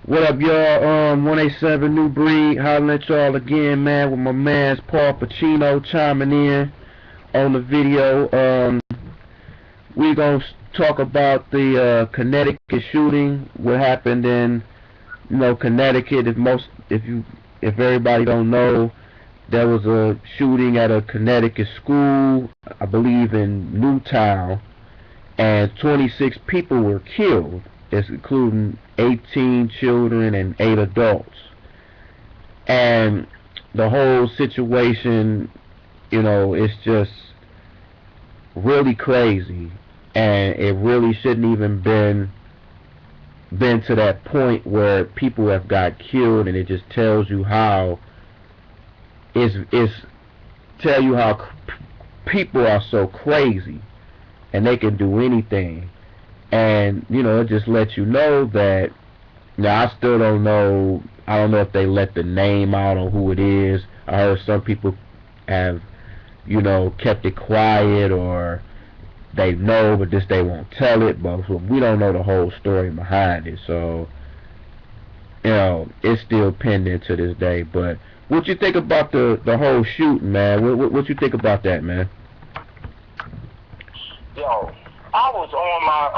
What up, y'all? 187 New Breed, hollering at y'all again, man, with my man's Paul Pacino chiming in on the video. We gonna talk about the Connecticut shooting, what happened in, Connecticut. If everybody don't know, there was a shooting at a Connecticut school, I believe in Newtown, and 26 people were killed, including 18 children and 8 adults. And the whole situation, it's just really crazy, and it really shouldn't even been to that point where people have got killed. And it just tells you how it's tell you how people are so crazy and they can do anything. And it just lets you know that. Now, I still don't know. I don't know if they let the name out on who it is. I heard some people have kept it quiet, or they know but just they won't tell it. But we don't know the whole story behind it, so it's still pending to this day. But what you think about the whole shooting, man? What you think about that, man? Yo, I was on my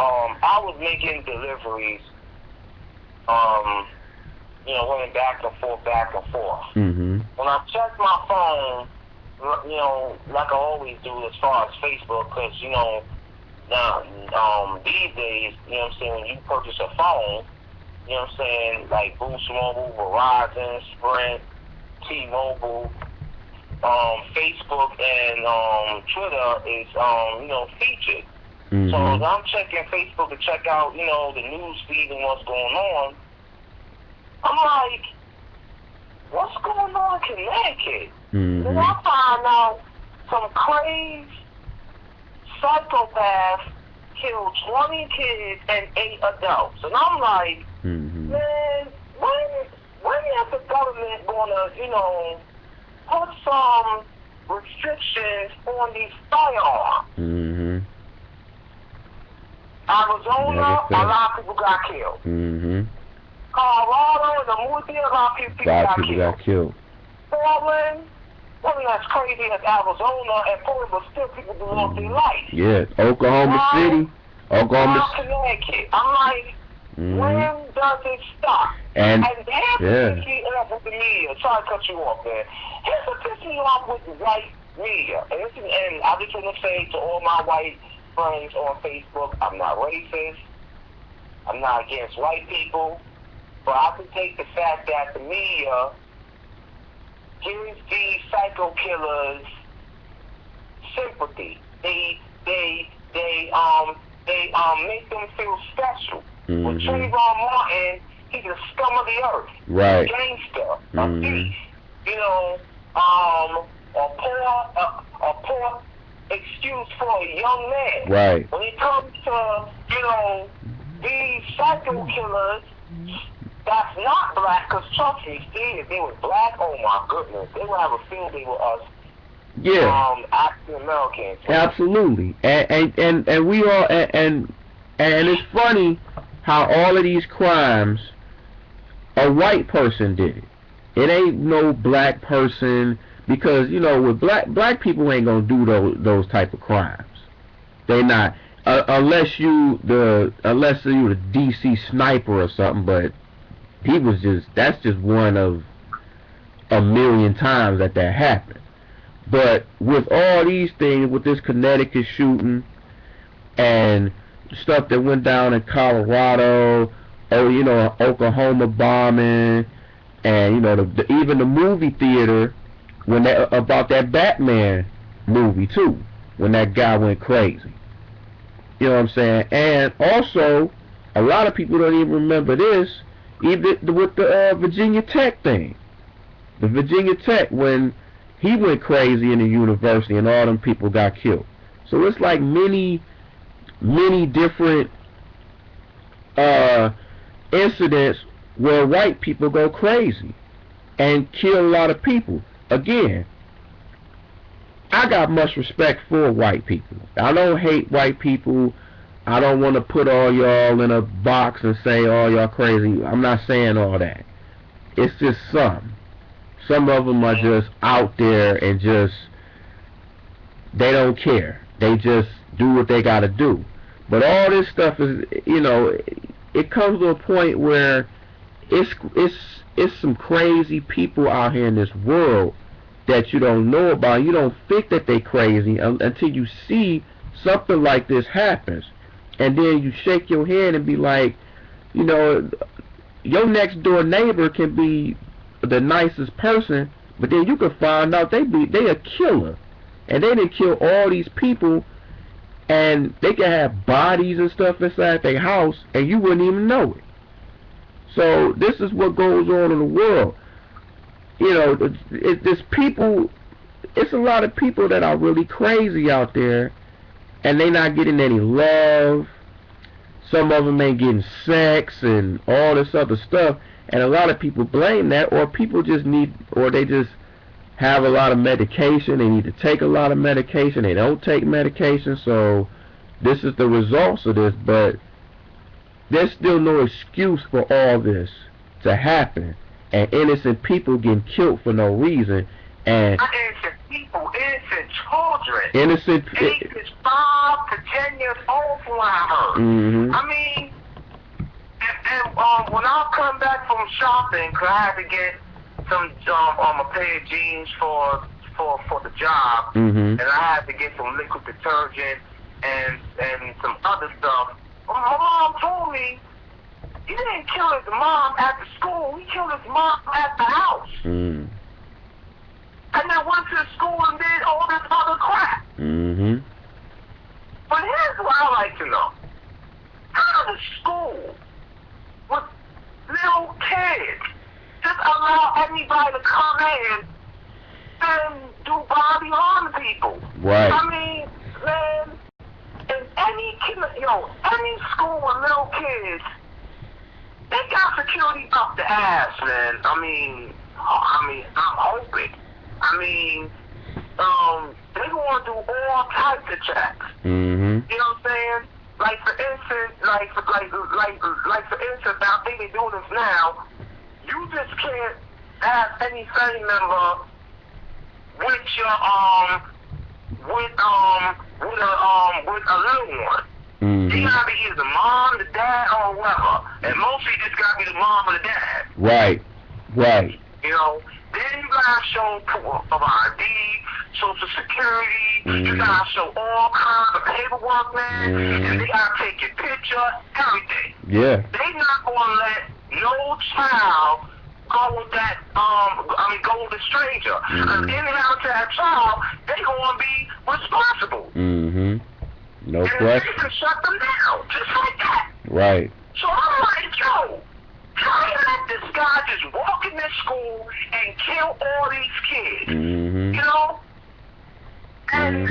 I was making deliveries, going back and forth, Mm-hmm. When I checked my phone, like I always do as far as Facebook, because now these days, when you purchase a phone, like Boost Mobile, Verizon, Sprint, T-Mobile, Facebook and Twitter is featured. Mm-hmm. So as I'm checking Facebook to check out, the news feed and what's going on, I'm like, what's going on in Connecticut? Mm-hmm. Then I find out some crazed psychopath killed 20 kids and 8 adults. And I'm like, mm-hmm. man, when is the government gonna, put some restrictions on these firearms? Mm-hmm. Arizona, a lot of people got killed. Mm-hmm. Colorado and the Northeast, a lot of people got killed. Portland, that's crazy as Arizona and Portland, but still people do lost their life. Yeah, Oklahoma City, Connecticut. I'm like, mm-hmm. when does it stop? And here's the piss me off with the media. Sorry to cut you off, man. Here's the piss me off with the white media. And I just want to say to all my white friends on Facebook, I'm not racist. I'm not against white people. But I can take the fact that the media gives these psycho killers sympathy. They make them feel special. Mm-hmm. With Trayvon Martin, he's the scum of the earth. Right. A gangster, mm-hmm. a thief. A poor excuse for a young man. Right. When it comes to, these psycho killers that's not black, because trust me, Steve, if they were black, oh my goodness, they would have a field day with us. Yeah. African Americans. Absolutely. And we all and it's funny how all of these crimes, a white person did it. It ain't no black person, because with black people ain't gonna do those type of crimes. They not unless you the DC sniper or something. But that's just one of a million times that happened. But with all these things, with this Connecticut shooting and stuff that went down in Colorado, Oklahoma bombing, and even the movie theater about that Batman movie too, when that guy went crazy. You know what I'm saying? And also, a lot of people don't even remember this, even with the Virginia Tech thing. The Virginia Tech, when he went crazy in the university and all them people got killed. So it's like many different incidents where white people go crazy and kill a lot of people. Again, I got much respect for white people. I don't hate white people. I don't want to put all y'all in a box and say all y'all crazy. I'm not saying all that. It's just some. Some of them are just out there and just, they don't care. They just do what they gotta do. But all this stuff is, you know, it comes to a point where it's some crazy people out here in this world that you don't know about. You don't think that they crazy until you see something like this happens, and then you shake your head and be like, you know, your next door neighbor can be the nicest person, but then you can find out they a killer, and they didn't kill all these people, and they can have bodies and stuff inside their house, and you wouldn't even know it. So this is what goes on in the world. You know, there's people. It's a lot of people that are really crazy out there, and they not getting any love. Some of them ain't getting sex and all this other stuff, and a lot of people blame that, or people just need, or they just have a lot of medication. They need to take a lot of medication. They don't take medication, so this is the results of this. But there's still no excuse for all this to happen, and innocent people getting killed for no reason. And innocent people, innocent children, ages 5 to 10 years old from what I heard. I mean, and when I come back from shopping, 'cause I had to get some a pair of jeans for the job, and I had to get some liquid detergent and some other stuff. My mom told me, he didn't kill his mom at the school, he killed his mom at the house. And then went to school and did all this other crap. But here's what I like to know. How does school with little kids just allow anybody to come in and do body harm to people? Right. I mean, man, in any school with little kids, they got security up the ass, man. I mean, I'm hoping. I mean, they want to do all types of checks. You know what I'm saying? Like for instance, I think they're doing this now. You just can't have any family member with your with a little one. You gotta be either the mom, the dad, or whoever. And mostly it's gotta be the mom or the dad. Right. You know, then you gotta show proof of ID, Social Security, you gotta show all kinds of paperwork, man, and they gotta take your picture, everything. Yeah. They not gonna let no child go with that, go with a stranger. Because anyhow to that child, they gonna be responsible. No and question. And they can shut them down, just like that. Right. So I'm like, yo, how you let this guy just walk in this school and kill all these kids? You know? And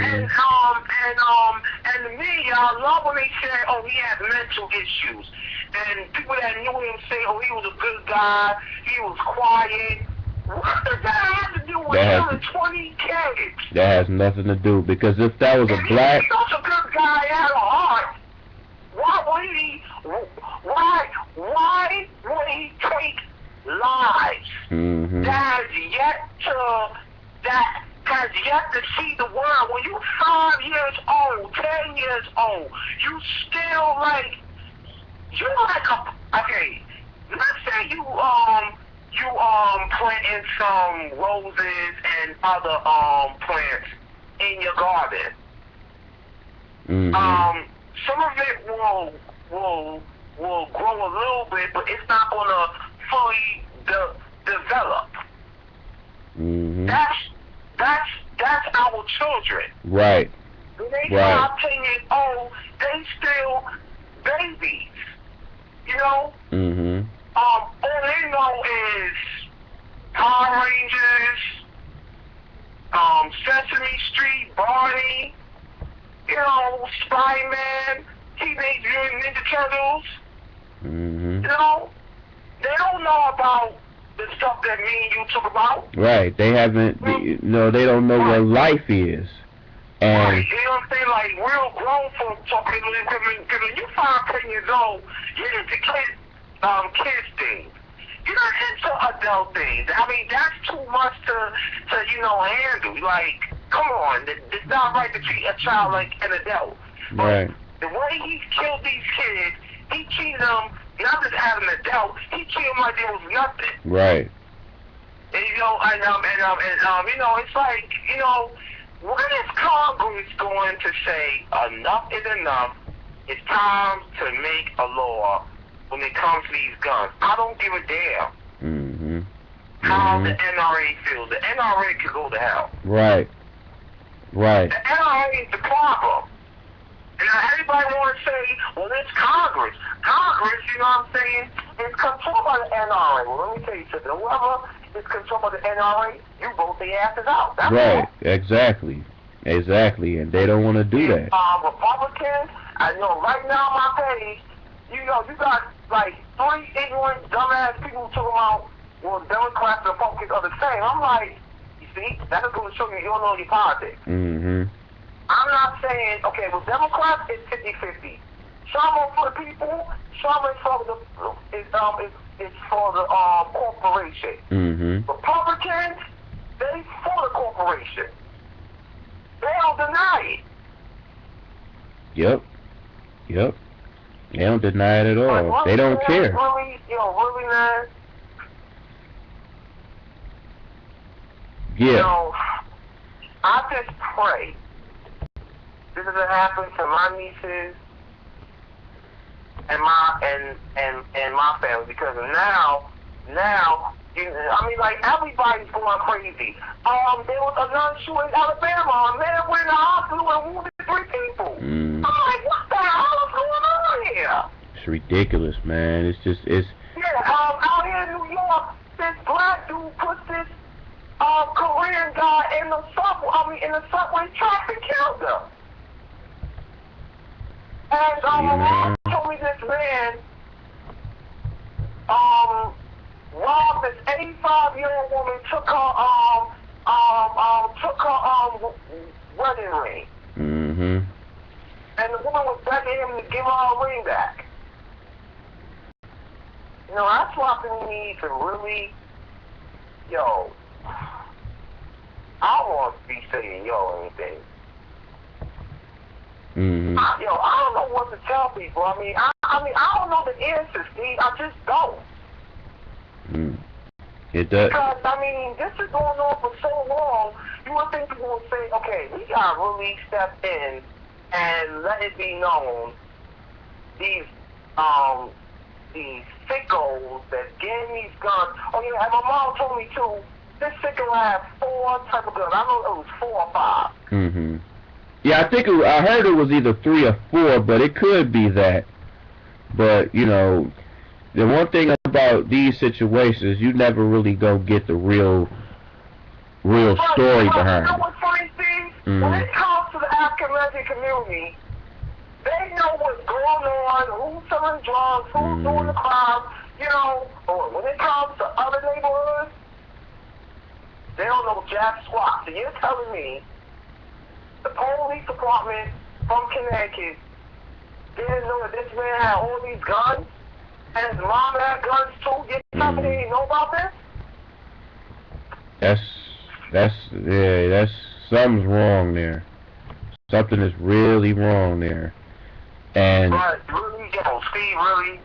the media, I love when they say, oh, he had mental issues. And people that knew him say, oh, he was a good guy, he was quiet. What does that have to do with killing 20 kids? That has nothing to do, because if that was a black... He's such a good guy, he had a heart. Why would he take lives that has yet to see the world? When you 5 years old, 10 years old, you still okay, let's say you planting some roses and other plants in your garden. Some of it will grow a little bit, but it's not gonna fully develop. That's our children. Right. When they 5, 10 years old, they still babies. You know? All they know is Power Rangers, Sesame Street, Barney, you know, Spider-Man, Teenage Mutant Ninja Turtles. You know? They don't know about the stuff that me and you talk about. Right. They haven't, they don't know what life is. And right, you know what I'm saying? Like, real grown folks talking, because when you 5, 10 years old, you need to kids things. You're not into adult things. I mean, that's too much to handle. Like, come on, it's not right to treat a child like an adult. right, The way he killed these kids, he treated them not just as an adult, he treated them like there was nothing. right. And it's like, when is Congress going to say enough is enough? It's time to make a law when it comes to these guns. I don't give a damn how the NRA feels. The NRA could go to hell. Right, right. The NRA is the problem. And now everybody want to say, well, it's Congress. Congress, you know what I'm saying, is controlled by the NRA. Well, let me tell you something. Whoever is controlled by the NRA, you vote their asses out. That's right, all. exactly, and they don't want to do that. Republicans, I know right now on my page, you got like 3 ignorant, dumbass people talking about, well, Democrats and Republicans are the same. I'm like, you see, that is going to show you don't know your politics. I'm not saying, okay, well, Democrats is 50-50. Some are for the people, some is for the corporation. Republicans, they for the corporation. They don't deny it. Yep. They don't deny it at all. Like, they don't care. Really, man. Yeah. I just pray this doesn't happen to my nieces and my family, because now, like, everybody's going crazy. There was a nun shooting in Alabama. A man went in the hospital and wounded 3 people. I'm like, what the hell is going on here? It's ridiculous, man. It's out here in New York, this black dude put this Korean guy in the subway track and killed him. And my mom told me this man robbed this 85-year-old woman, took her wedding ring. And the woman was begging him to give her a ring back. That's why we need to really, I don't want to be saying anything. I don't know what to tell people. I don't know the answer, Steve. I just don't. It does. Because, this is going on for so long, you would think people would say, okay, we got to really step in and let it be known these sickos that getting these guns. Oh, yeah, and my mom told me, too, this sicko had 4 type of guns. I know it was 4 or 5. Yeah, I heard it was either 3 or 4, but it could be that. But, the one thing about these situations, you never really go get the real story behind it. You know what's funny, Steve? When it comes to the African-American community, they know what's going on, who's selling drugs, who's doing the crime, Or when it comes to other neighborhoods, they don't know jack squat. So you're telling me the police department from Connecticut didn't know that this man had all these guns, and his mom had guns too? You tell me they didn't know about this? That's something's wrong there. Something is really wrong there. And but really, Steve, really,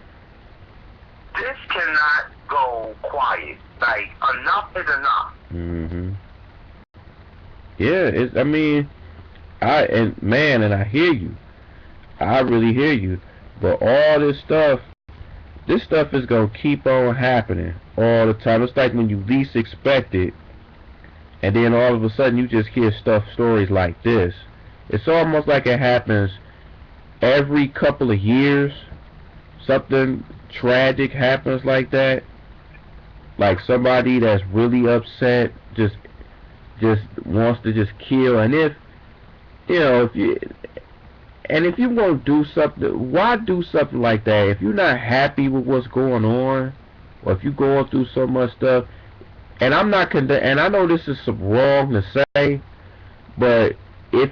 this cannot go quiet. Like, enough is enough. Yeah, I hear you. I really hear you. But all this stuff is gonna keep on happening all the time. It's like when you least expect it, and then all of a sudden you just hear stories like this. It's almost like it happens every couple of years. Something tragic happens like that. Like somebody that's really upset just wants to just kill. And if you won't do something, why do something like that? If you're not happy with what's going on, or if you're going through so much stuff, and I'm not and I know this is wrong to say, but if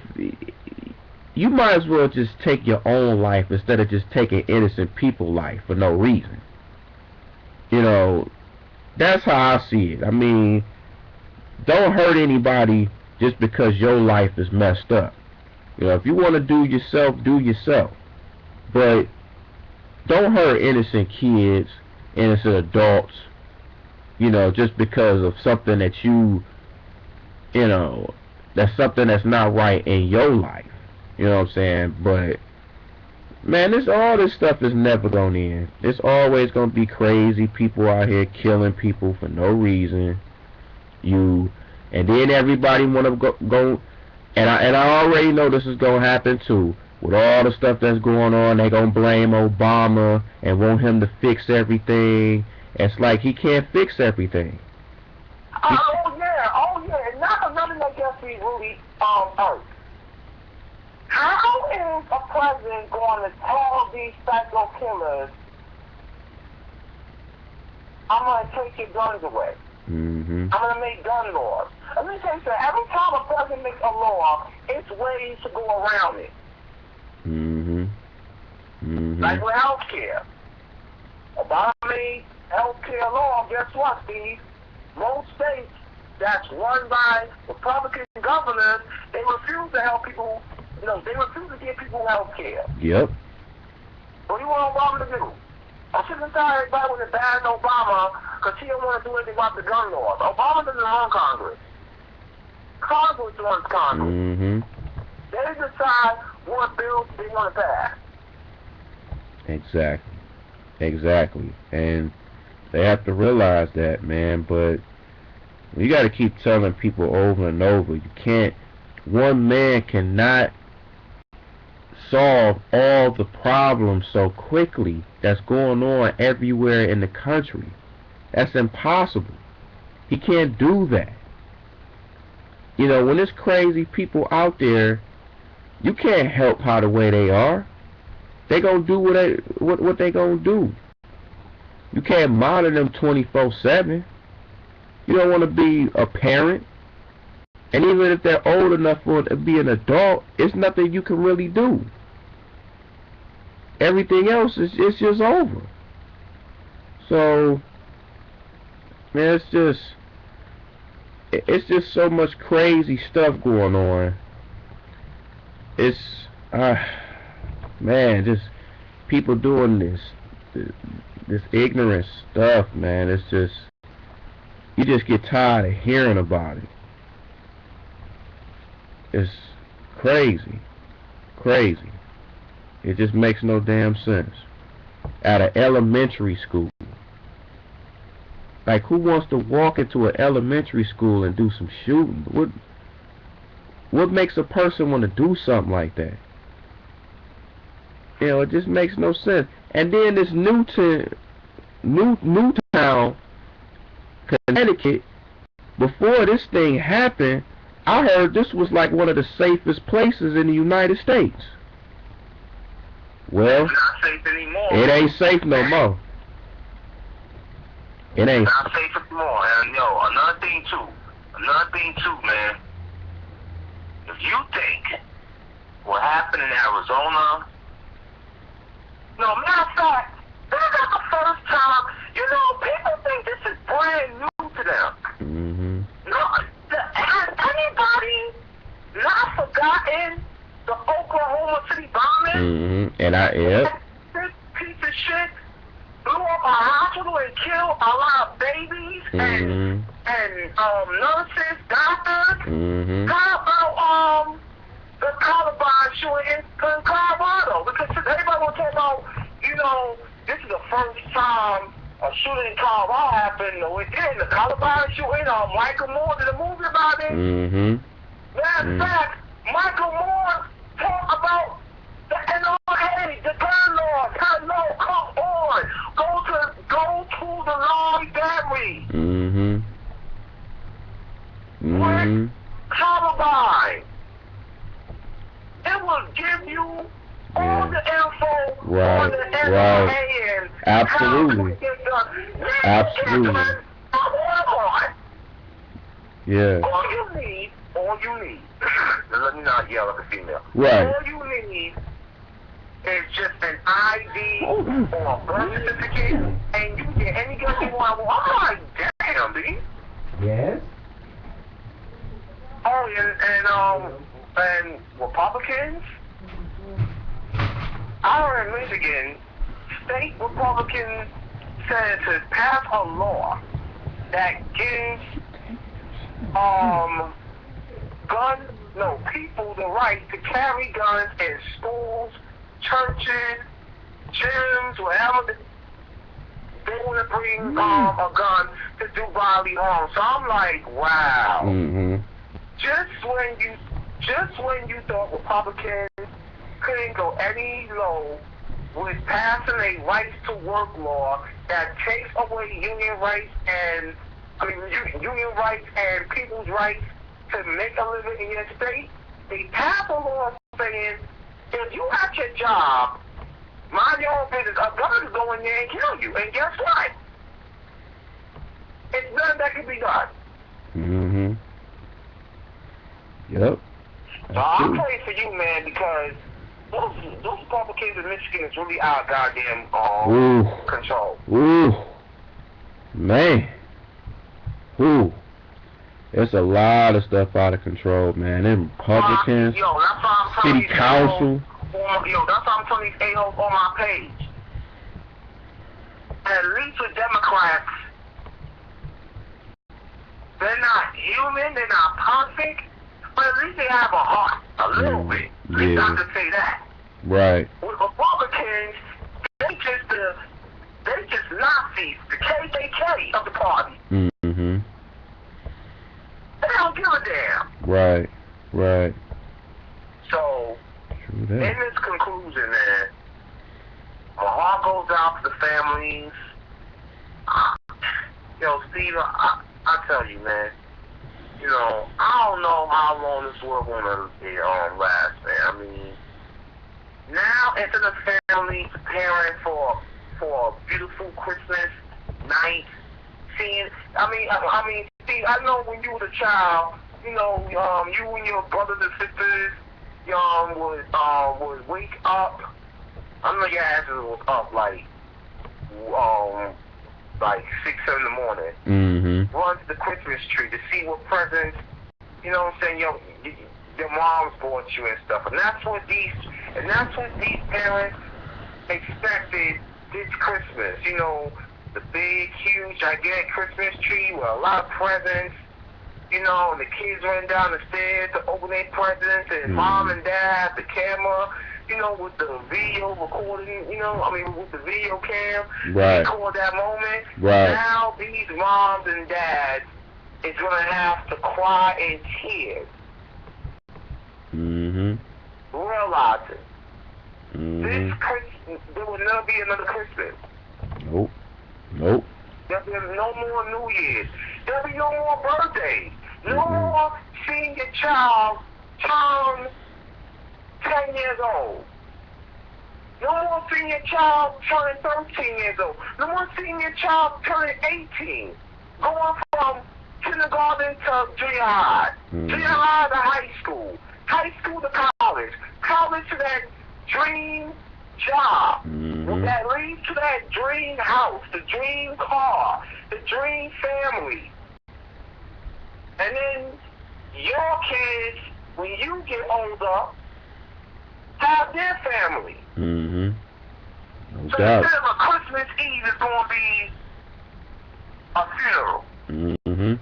you might as well just take your own life instead of just taking innocent people's life for no reason. You know, that's how I see it. I mean, don't hurt anybody just because your life is messed up. You know, if you want to do yourself, do yourself. But don't hurt innocent kids, innocent adults, you know, just because of something that you know, that's something that's not right in your life. You know what I'm saying? But man, all this stuff is never gonna end. It's always gonna be crazy people out here killing people for no reason. And then everybody wanna go and I already know this is gonna happen too. With all the stuff that's going on, they gonna blame Obama and want him to fix everything. It's like he can't fix everything. Oh yeah. And not another that gets me really hurt. How is a president going to tell these psycho killers, I'm going to take your guns away? Mm-hmm. I'm going to make gun laws. Let me tell you something. Every time a president makes a law, it's ways to go around it. Mm-hmm. Mm-hmm. Like with health care. Obama made health care law. Guess what, Steve? Most states that's run by Republican governors, they refuse to help people. You know, they refuse to give people health care. Yep. What do you want Obama to do? I shouldn't tell everybody when they ban Obama because he don't want to do anything about the gun laws. Obama doesn't run Congress. Congress runs Congress. Mm-hmm. They decide what bills they want to pass. Exactly. And they have to realize that, man. But you got to keep telling people over and over. You can't. One man cannot solve all the problems so quickly that's going on everywhere in the country. That's impossible. He can't do that. You know, when there's crazy people out there, you can't help how the way they are. They gonna do what they gonna do. You can't monitor them 24/7. You don't want to be a parent. And even if they're old enough for to be an adult, it's nothing you can really do. Everything else is just over. So, man, it's just so much crazy stuff going on. It's man, just people doing this ignorant stuff, man. It's just, you just get tired of hearing about it. It's crazy. It just makes no damn sense. At an elementary school. Like, who wants to walk into an elementary school and do some shooting? What makes a person want to do something like that? You know, it just makes no sense. And then this Newtown, Connecticut, before this thing happened, I heard this was like one of the safest places in the United States. Well, it's not safe anymore. It ain't safe no more. It ain't. It's not safe anymore. And another thing too, man. If you think what happened in Arizona, matter of fact, this is not the first time. People think this is brand new to them. Mm-hmm. No, has anybody not forgotten the Oklahoma City bombing? Mm-hmm. And This piece of shit blew up a hospital and killed a lot of babies mm-hmm. and nurses, doctors. Mm-hmm. How about the Columbine shooting in Colorado? Because everybody will talk about, this is the first time a shooting in Colorado happened. The Columbine shooting, Michael Moore did a movie about it. Mm-hmm. Matter of fact, Michael Moore talked about the NRA, the gun laws. Hello, come on. Go to the library. Mm-hmm. Mm-hmm. With Columbine. It will give you all the info on the NRA and absolutely. how to get done. Absolutely. Yeah. All you need let me not yell like a female. Right. All you need is just an ID or a birth certificate, and you can get any gun you want. Well, I'm like, damn, B. Yes? Oh, and Republicans, out in Michigan, state Republican senators pass a law that gives people the right to carry guns in schools, churches, gyms, wherever they want to bring a gun to do bodily harm. So I'm like, wow. Mm-hmm. Just when you thought Republicans couldn't go any low with passing a rights to work law that takes away union rights and people's rights to make a living in your state, they pass a law saying if you at your job, mind your own business, a gun is going there and kill you. And guess what? It's nothing that can be done. Mm-hmm. Yep. So I pray for you, man, because those Republicans in Michigan is really out of goddamn control. Ooh. Man. Ooh. There's a lot of stuff out of control, man. Them Republicans, that's why I'm telling city council. That's why I'm telling these a-holes on my page. At least with Democrats, they're not human, they're not perfect, but at least they have a heart, a little bit. At least I can say that. Right. With Republicans, they just Nazis, the KKK of the party. Mm-hmm. They don't give a damn. Right. So, in this conclusion, man, my heart goes out to the families. Steve, I tell you, man, I don't know how long this world gonna last, man. I mean, now instead of families preparing for a beautiful Christmas night, seeing, Steve, I know when you was a child, you and your brothers and sisters, would wake up. I know your asses was up like 6, 7 in the morning. Mm-hmm. Run to the Christmas tree to see what presents, your moms bought you and stuff. And that's what these parents expected this Christmas. The big, huge, gigantic Christmas tree with a lot of presents. And the kids run down the stairs to open their presents, and mom and dad, the camera, with the video recording, with the video cam, record that moment. Right. Now these moms and dads is going to have to cry in tears. Mm-hmm. Realizing Mm-hmm. there will never be another Christmas. Nope. There'll be no more New Year's. There'll be no more birthdays. No more seeing your child turn 10 years old. No more seeing your child turning 13 years old. No more seeing your child turning 18. Going from kindergarten to junior high. Junior high to high school. High school to college. College to that dream job. That leads to that dream house, the dream car, the dream family. And then your kids, when you get older, have their family. Mm-hmm. No So doubt. instead of a Christmas Eve, it's going to be a funeral. Mm-hmm.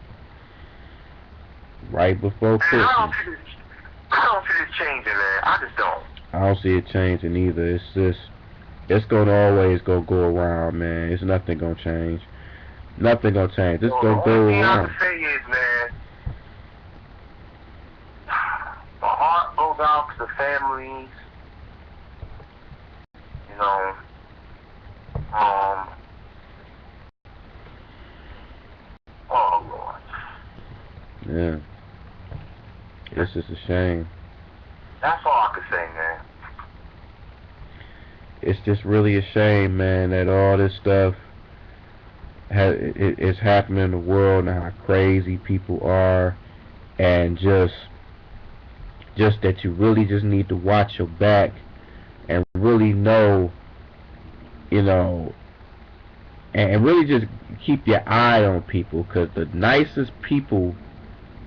Right before And Christmas. I don't see this changing, man. I just don't. I don't see it changing either. It's gonna always go around, man. It's nothing gonna change. Nothing gonna change. It's gonna go The only thing I around. can say is, man, my heart goes out to the families. Oh Lord. Yeah. It's just a shame. That's all I can say, man. It's just really a shame, man, that all this stuff is happening in the world and how crazy people are, and just just that you really just need to watch your back and really know, you know, and really just keep your eye on people, because the nicest people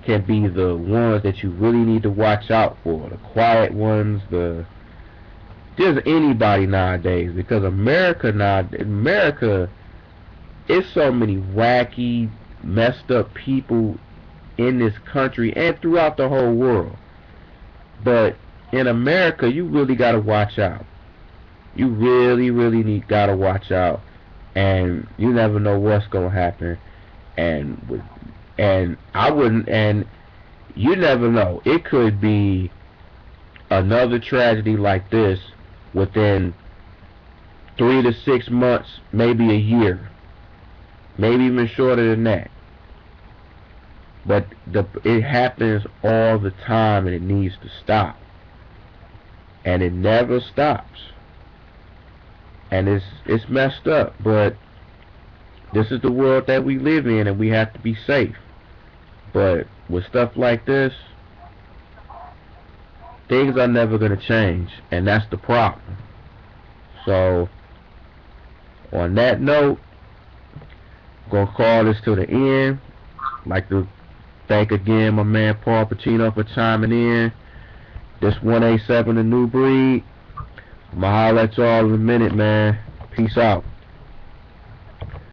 can be the ones that you really need to watch out for, the quiet ones, the just anybody nowadays, because America, it's so many wacky, messed up people in this country and throughout the whole world. But in America, you really gotta watch out. You really gotta watch out, and you never know what's gonna happen. And I wouldn't, and you never know. It could be another tragedy like this within 3 to 6 months, maybe a year, maybe even shorter than that. But it happens all the time, and it needs to stop. And it never stops. And it's messed up, but this is the world that we live in, and we have to be safe. But with stuff like this, things are never going to change, and that's the problem. So, on that note, I'm going to call this to the end. I'd like to thank again my man Paul Pacino for chiming in. This 187 The New Breed. I'm going to holler at y'all in a minute, man. Peace out.